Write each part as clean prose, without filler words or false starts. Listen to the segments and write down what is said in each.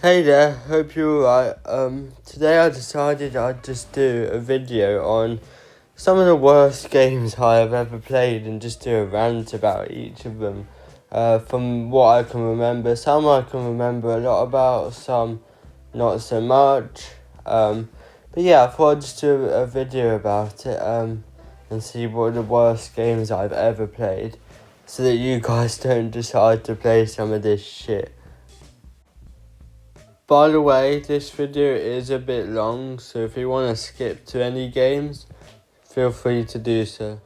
Hey there, hope you're alright. Today I decided I'd just do a video on some of the worst games I have ever played and just do a rant about each of them. From what I can remember, some I can remember a lot about, some not so much. But yeah, I thought I'd just do a video about it, and see what are the worst games I've ever played, so that you guys don't decide to play some of this shit. By the way, this video is a bit long, so if you want to skip to any games, feel free to do so.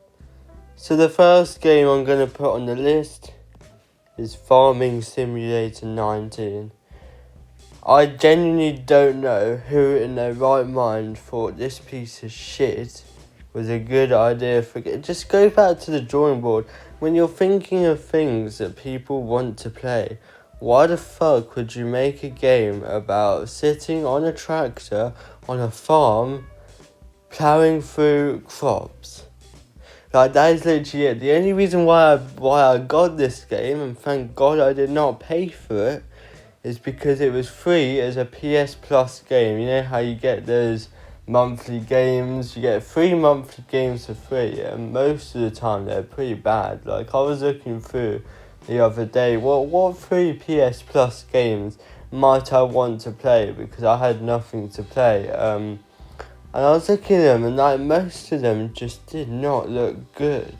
So the first game I'm going to put on the list is Farming Simulator 19. I genuinely don't know who in their right mind thought this piece of shit was a good idea for it. Just go back to the drawing board. When you're thinking of things that people want to play, why the fuck would you make a game about sitting on a tractor on a farm plowing through crops? Like, that is literally it. The only reason why I got this game, and thank God I did not pay for it, is because it was free as a PS Plus game. You know how you get those monthly games? You get 3 monthly games for free, and most of the time they're pretty bad. Like, I was looking through the other day, what 3 PS Plus games might I want to play, because I had nothing to play. And I was looking at them, and like, most of them just did not look good.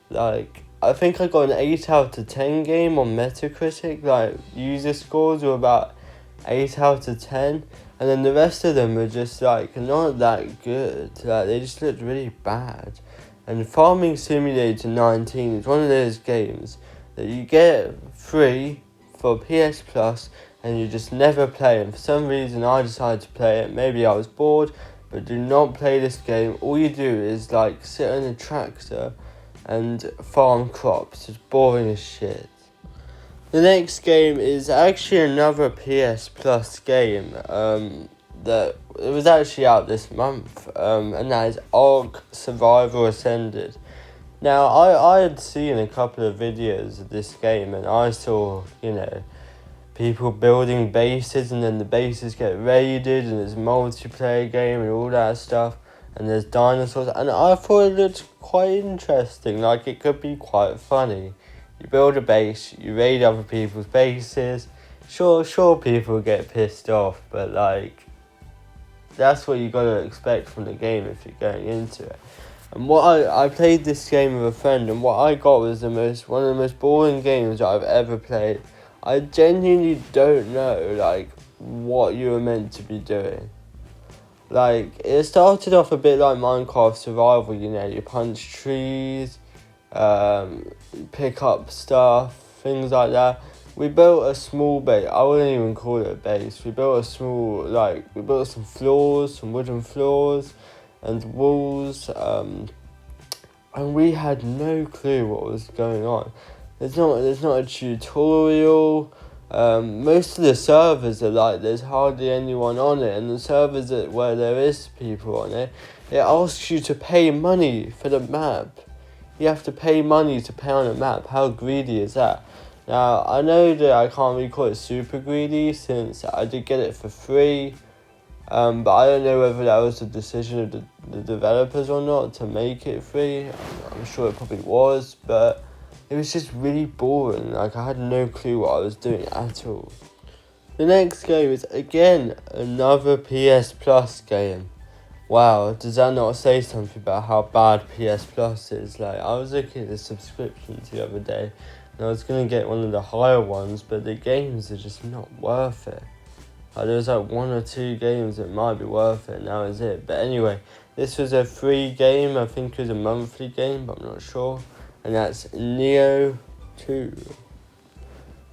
Like, I think I got an 8 out of 10 game on Metacritic. Like, user scores were about 8 out of 10. And then the rest of them were just, like, not that good. Like, they just looked really bad. And Farming Simulator 19 is one of those games that you get free for PS Plus and you just never play. And for some reason I decided to play it. Maybe I was bored, but do not play this game. All you do is, like, sit on a tractor and farm crops. It's boring as shit. The next game is actually another PS Plus game that it was actually out this month, and that is Ark Survival Ascended. Now, I had seen a couple of videos of this game, and I saw, people building bases, and then the bases get raided, and it's a multiplayer game and all that stuff, and there's dinosaurs, and I thought it looked quite interesting. Like, it could be quite funny. You build a base, you raid other people's bases. Sure, people get pissed off, but, like, that's what you gotta expect from the game if you're going into it. And what I played this game with a friend, and what I got was one of the most boring games that I've ever played. I genuinely don't know, like, what you were meant to be doing. Like, it started off a bit like Minecraft Survival, you punch trees, pick up stuff, things like that. We built a small base. I wouldn't even call it a base. We built some floors, some wooden floors and walls, and we had no clue what was going on. There's not a tutorial. Most of the servers are like, there's hardly anyone on it, and the servers where there is people on it, it asks you to pay money for the map. You have to pay money to play on a map. How greedy is that? Now, I know that I can't really call it super greedy since I did get it for free, but I don't know whether that was the decision of the developers or not to make it free. I'm sure it probably was, but it was just really boring. Like, I had no clue what I was doing at all. The next game is, again, another PS Plus game. Wow, does that not say something about how bad PS Plus is? Like, I was looking at the subscriptions the other day, and I was going to get one of the higher ones, but the games are just not worth it. Like, there's like 1 or 2 games that might be worth it, and that was it. But anyway, this was a free game. I think it was a monthly game, but I'm not sure. And that's Nioh 2.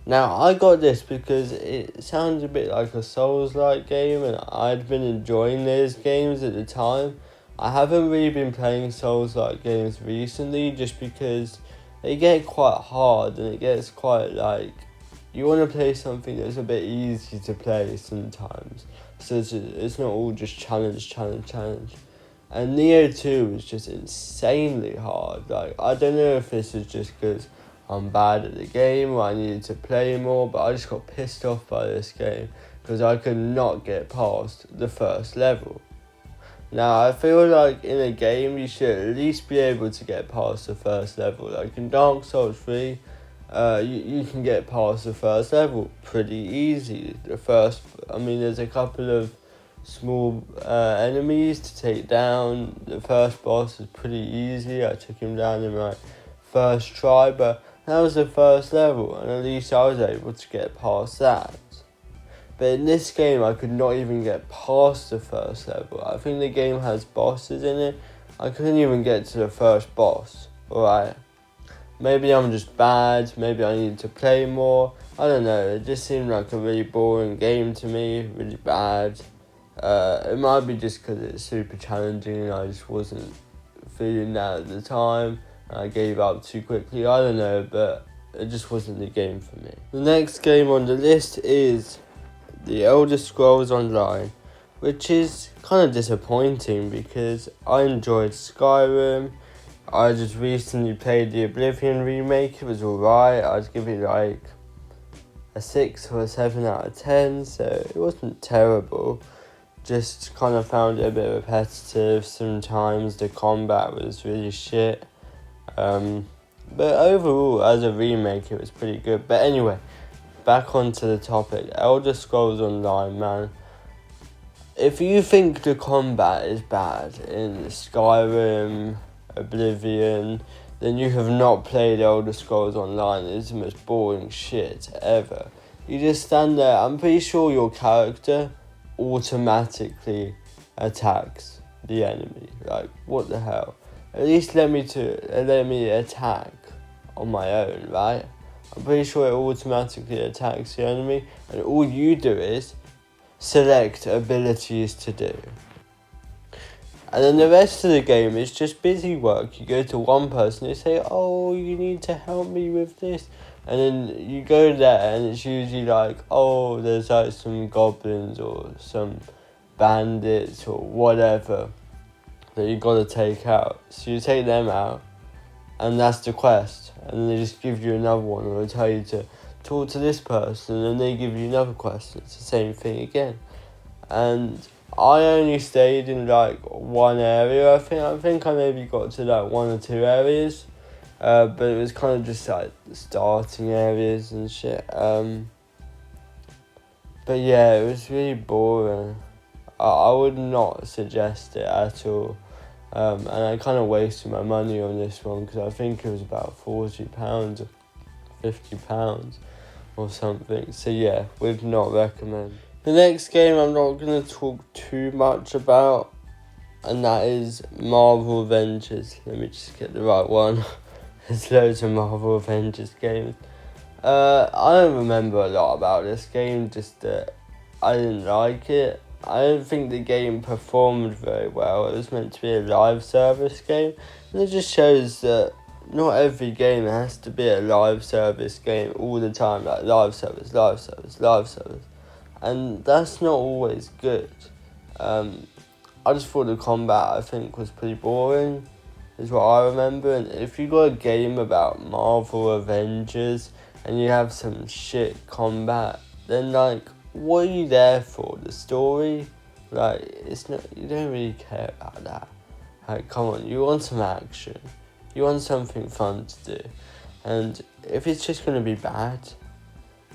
Now, I got this because it sounds a bit like a Souls-like game, and I'd been enjoying those games at the time. I haven't really been playing Souls-like games recently, just because they get quite hard, and it gets quite, like, you want to play something that's a bit easy to play sometimes. So it's not all just challenge. And Nioh 2 was just insanely hard. Like, I don't know if this is just because I'm bad at the game or I needed to play more, but I just got pissed off by this game because I could not get past the first level. Now, I feel like in a game you should at least be able to get past the first level. Like in Dark Souls 3, you can get past the first level pretty easy. There's a couple of small enemies to take down. The first boss is pretty easy. I took him down in my first try, but that was the first level, and at least I was able to get past that. But in this game, I could not even get past the first level. I think the game has bosses in it. I couldn't even get to the first boss. Alright. Maybe I'm just bad. Maybe I need to play more. I don't know. It just seemed like a really boring game to me. Really bad. It might be just because it's super challenging and I just wasn't feeling that at the time. I gave up too quickly. I don't know. But it just wasn't the game for me. The next game on the list is The Elder Scrolls Online, which is kind of disappointing because I enjoyed Skyrim. I just recently played the Oblivion remake. It was alright. I'd give it like a 6 or a 7 out of 10, so it wasn't terrible. Just kind of found it a bit repetitive. Sometimes the combat was really shit. But overall, as a remake, it was pretty good. But anyway, back onto the topic. Elder Scrolls Online, man. If you think the combat is bad in Skyrim, Oblivion, then you have not played Elder Scrolls Online. It's the most boring shit ever. You just stand there. I'm pretty sure your character automatically attacks the enemy. Like, what the hell? At least let me attack on my own, right? I'm pretty sure it automatically attacks the enemy, and all you do is select abilities to do. And then the rest of the game is just busy work. You go to one person, they say, oh, you need to help me with this. And then you go there and it's usually like, oh, there's like some goblins or some bandits or whatever that you gotta take out. So you take them out and that's the quest. And then they just give you another one, or they tell you to talk to this person and then they give you another quest. It's the same thing again. And I only stayed in like one area. I think I maybe got to like 1 or 2 areas. But it was kind of just like starting areas and shit. But yeah, it was really boring. I would not suggest it at all. And I kind of wasted my money on this one because I think it was about £40 or £50 or something. So yeah, would not recommend. The next game I'm not going to talk too much about, and that is Marvel Avengers. Let me just get the right one. There's loads of Marvel Avengers games. I don't remember a lot about this game, just that I didn't like it. I don't think the game performed very well. It was meant to be a live service game, and it just shows that not every game has to be a live service game all the time, like live service. And that's not always good. I just thought the combat, I think, was pretty boring, is what I remember. And if you got a game about Marvel Avengers and you have some shit combat, then like, what are you there for? The story? Like, it's not, you don't really care about that. Like, come on, you want some action. You want something fun to do. And if it's just going to be bad,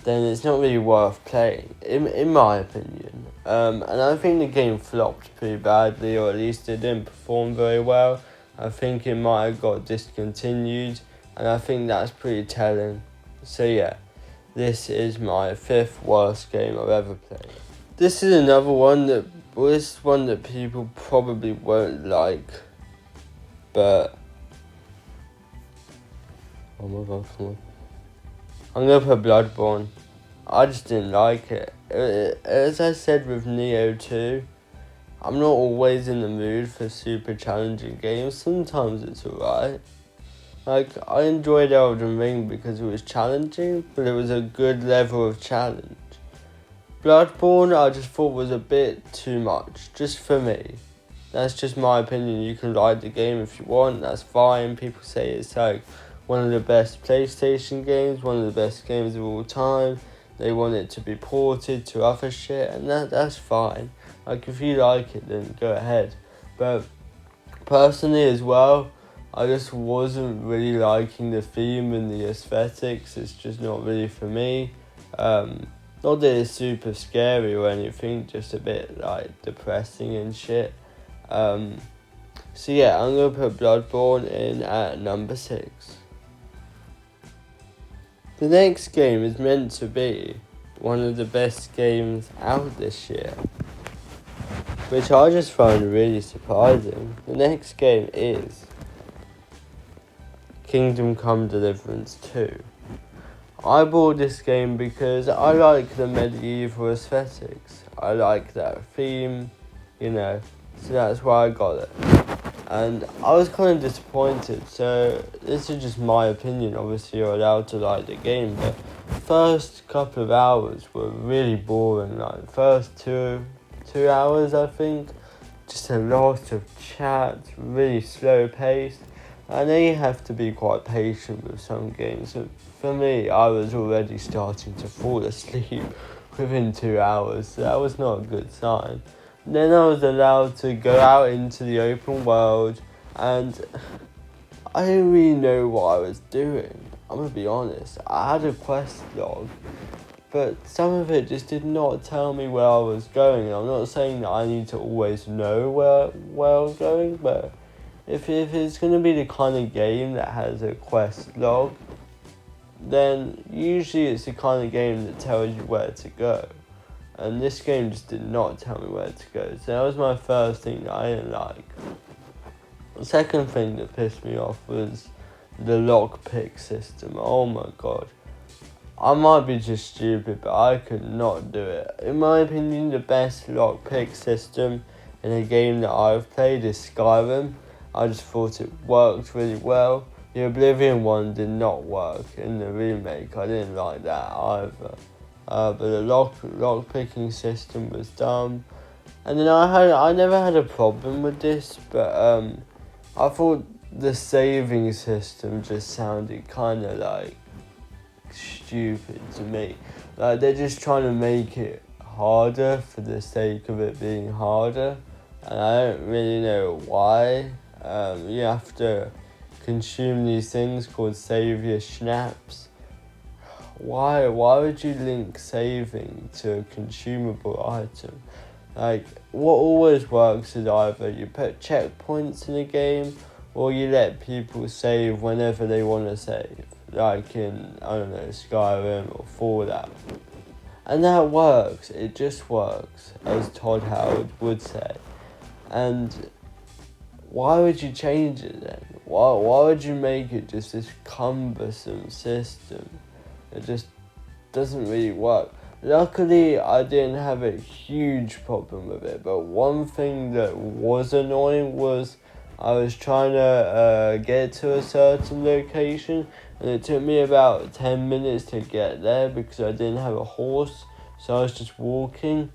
then it's not really worth playing, in my opinion. And I think the game flopped pretty badly, or at least it didn't perform very well. I think it might have got discontinued, and I think that's pretty telling. So yeah, this is my 5th worst game I've ever played. This is another one that people probably won't like, but oh my god, come on. I'm going to put Bloodborne. I just didn't like it. As I said with Neo 2, I'm not always in the mood for super challenging games. Sometimes it's alright. Like, I enjoyed Elden Ring because it was challenging, but it was a good level of challenge. Bloodborne, I just thought was a bit too much, just for me. That's just my opinion. You can like the game if you want, that's fine. People say it's like one of the best PlayStation games, one of the best games of all time. They want it to be ported to other shit, and that's fine. Like, if you like it, then go ahead. But personally as well, I just wasn't really liking the theme and the aesthetics. It's just not really for me. Not that it's super scary or anything, just a bit like depressing and shit. So yeah, I'm gonna put Bloodborne in at number 6. The next game is meant to be one of the best games out this year, which I just find really surprising. The next game is Kingdom Come Deliverance 2. I bought this game because I like the medieval aesthetics. I like that theme, so that's why I got it. And I was kind of disappointed, so this is just my opinion. Obviously you're allowed to like the game, but the first couple of hours were really boring. Like the first two hours, I think, just a lot of chat, really slow paced. I know you have to be quite patient with some games. For me, I was already starting to fall asleep within 2 hours, so that was not a good sign. And then I was allowed to go out into the open world, and I didn't really know what I was doing. I'm gonna be honest. I had a quest log, but some of it just did not tell me where I was going. And I'm not saying that I need to always know where I was going, but if it's going to be the kind of game that has a quest log, then usually it's the kind of game that tells you where to go. And this game just did not tell me where to go. So that was my first thing that I didn't like. The second thing that pissed me off was the lockpick system. Oh my god. I might be just stupid, but I could not do it. In my opinion, the best lockpick system in a game that I've played is Skyrim. I just thought it worked really well. The Oblivion one did not work in the remake. I didn't like that either. But the lock picking system was dumb. And then I never had a problem with this, but I thought the saving system just sounded kind of like stupid to me. Like they're just trying to make it harder for the sake of it being harder, and I don't really know why. You have to consume these things called savior schnapps. Why would you link saving to a consumable item? Like, what always works is either you put checkpoints in a game, or you let people save whenever they want to save. Like in, I don't know, Skyrim or Fallout. And that works, it just works, as Todd Howard would say. And why would you change it then? Why would you make it just this cumbersome system? It just doesn't really work. Luckily, I didn't have a huge problem with it, but one thing that was annoying was I was trying to get to a certain location, and it took me about 10 minutes to get there because I didn't have a horse, so I was just walking.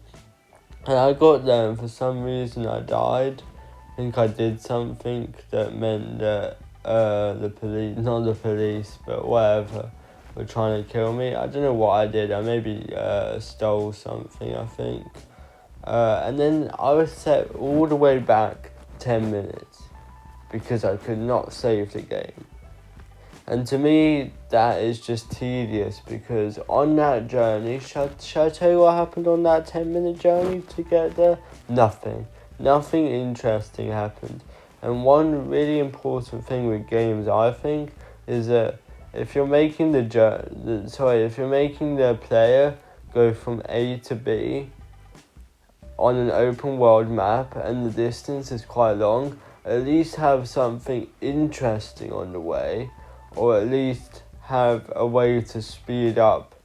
And I got there, and for some reason I died. I think I did something that meant that the police, not the police, but whatever, were trying to kill me. I don't know what I did. I maybe stole something, I think. And then I was set all the way back 10 minutes because I could not save the game. And to me, that is just tedious because on that journey, should I tell you what happened on that 10-minute journey to get there? Nothing. Nothing interesting happened. And one really important thing with games, I think, is that if you're making the player go from A to B on an open world map and the distance is quite long, at least have something interesting on the way, or at least have a way to speed up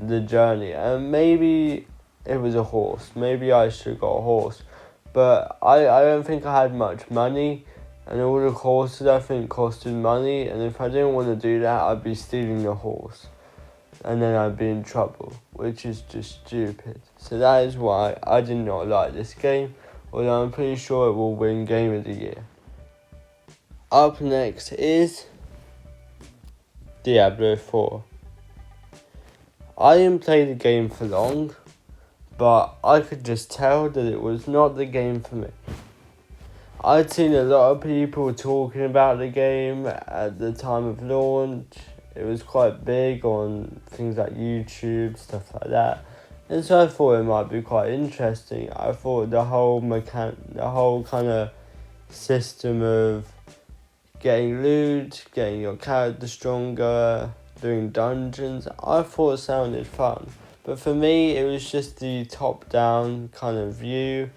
the journey. And maybe it was a horse. Maybe I should have got a horse. But I don't think I had much money, and all the horses I think costed money, and if I didn't want to do that, I'd be stealing the horse. And then I'd be in trouble, which is just stupid. So that is why I did not like this game, although I'm pretty sure it will win Game of the Year. Up next is Diablo 4. I didn't play the game for long, but I could just tell that it was not the game for me. I'd seen a lot of people talking about the game at the time of launch. It was quite big on things like YouTube, stuff like that. And so I thought it might be quite interesting. I thought the whole kind of system of getting loot, getting your character stronger, doing dungeons, I thought it sounded fun. But for me, it was just the top-down kind of view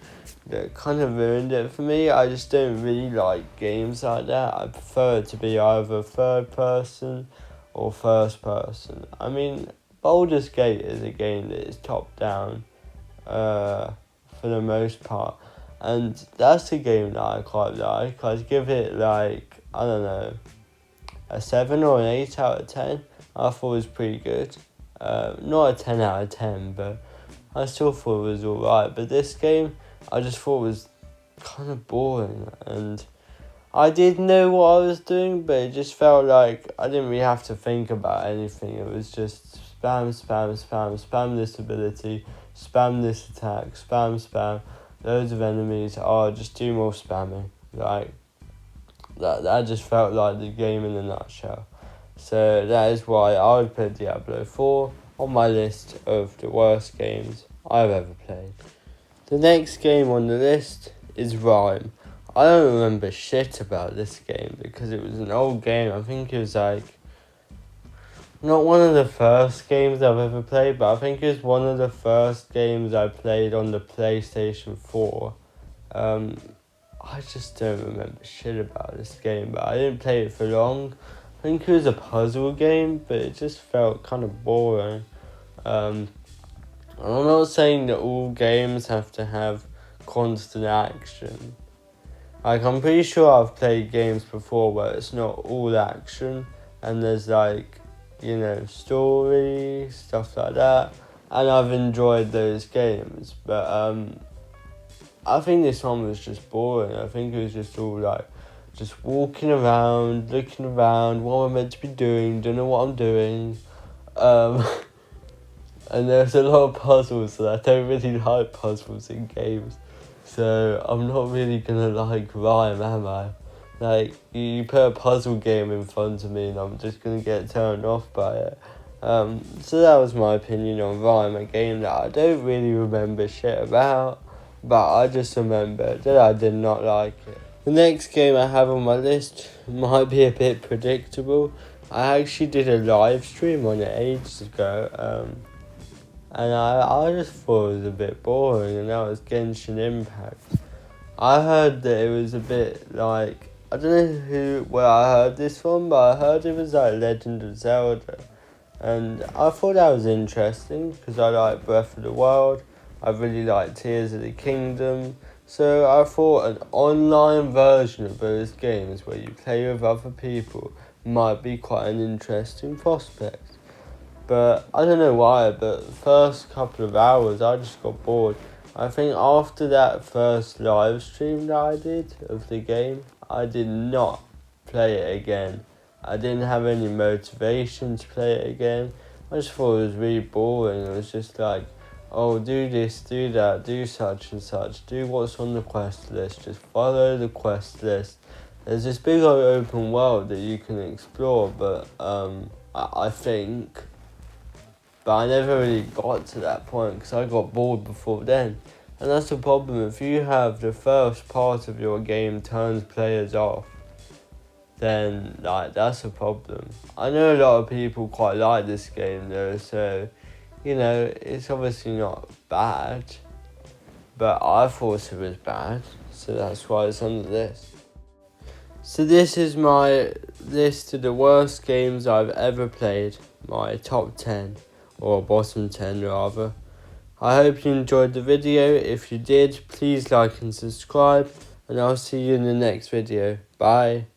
that kind of ruined it for me. I just don't really like games like that. I prefer it to be either third person or first person. I mean, Baldur's Gate is a game that is top-down for the most part. And that's a game that I quite like. I'd give it like, I don't know, a 7 or an 8 out of 10. I thought it was pretty good. Not a 10 out of 10, but I still thought it was alright. But this game, I just thought it was kind of boring. And I did know what I was doing, but it just felt like I didn't really have to think about anything. It was just spam this ability, spam this attack, spam, loads of enemies. Oh, just do more spamming. Like, that just felt like the game in a nutshell. So that is why I would put Diablo 4 on my list of the worst games I've ever played. The next game on the list is Rime. I don't remember shit about this game because it was an old game. I think it was like not one of the first games I've ever played, but I think it was one of the first games I played on the PlayStation 4. I just don't remember shit about this game, but I didn't play it for long. I think it was a puzzle game, but it just felt kind of boring. I'm not saying that all games have to have constant action. Like, I'm pretty sure I've played games before where it's not all action, and there's like, you know, story, stuff like that, and I've enjoyed those games, but I think this one was just boring. I think it was just all like, just walking around, looking around, what am I meant to be doing, don't know what I'm doing, and there's a lot of puzzles, and I don't really like puzzles in games, so I'm not really gonna like Rime, am I? Like, you put a puzzle game in front of me and I'm just gonna get turned off by it. So that was my opinion on Rime, a game that I don't really remember shit about, but I just remember that I did not like it. The next game I have on my list might be a bit predictable. I actually did a live stream on it ages ago, and I just thought it was a bit boring, and that was Genshin Impact. I heard that it was a bit like, I don't know where I heard this from, but I heard it was like Legend of Zelda. And I thought that was interesting, because I like Breath of the Wild, I really like Tears of the Kingdom. So I thought an online version of those games where you play with other people might be quite an interesting prospect. But I don't know why, but the first couple of hours I just got bored. I think after that first live stream that I did of the game, I did not play it again. I didn't have any motivation to play it again. I just thought it was really boring. It was just like, oh, do this, do that, do such and such, do what's on the quest list, just follow the quest list. There's this big open world that you can explore, but I think, but I never really got to that point because I got bored before then. And that's the problem. If you have the first part of your game turns players off, then like that's a problem. I know a lot of people quite like this game though, so you know, it's obviously not bad, but I thought it was bad, so that's why it's on the list. So this is my list of the worst games I've ever played, my top 10, or bottom 10 rather. I hope you enjoyed the video. If you did, please like and subscribe, and I'll see you in the next video. Bye.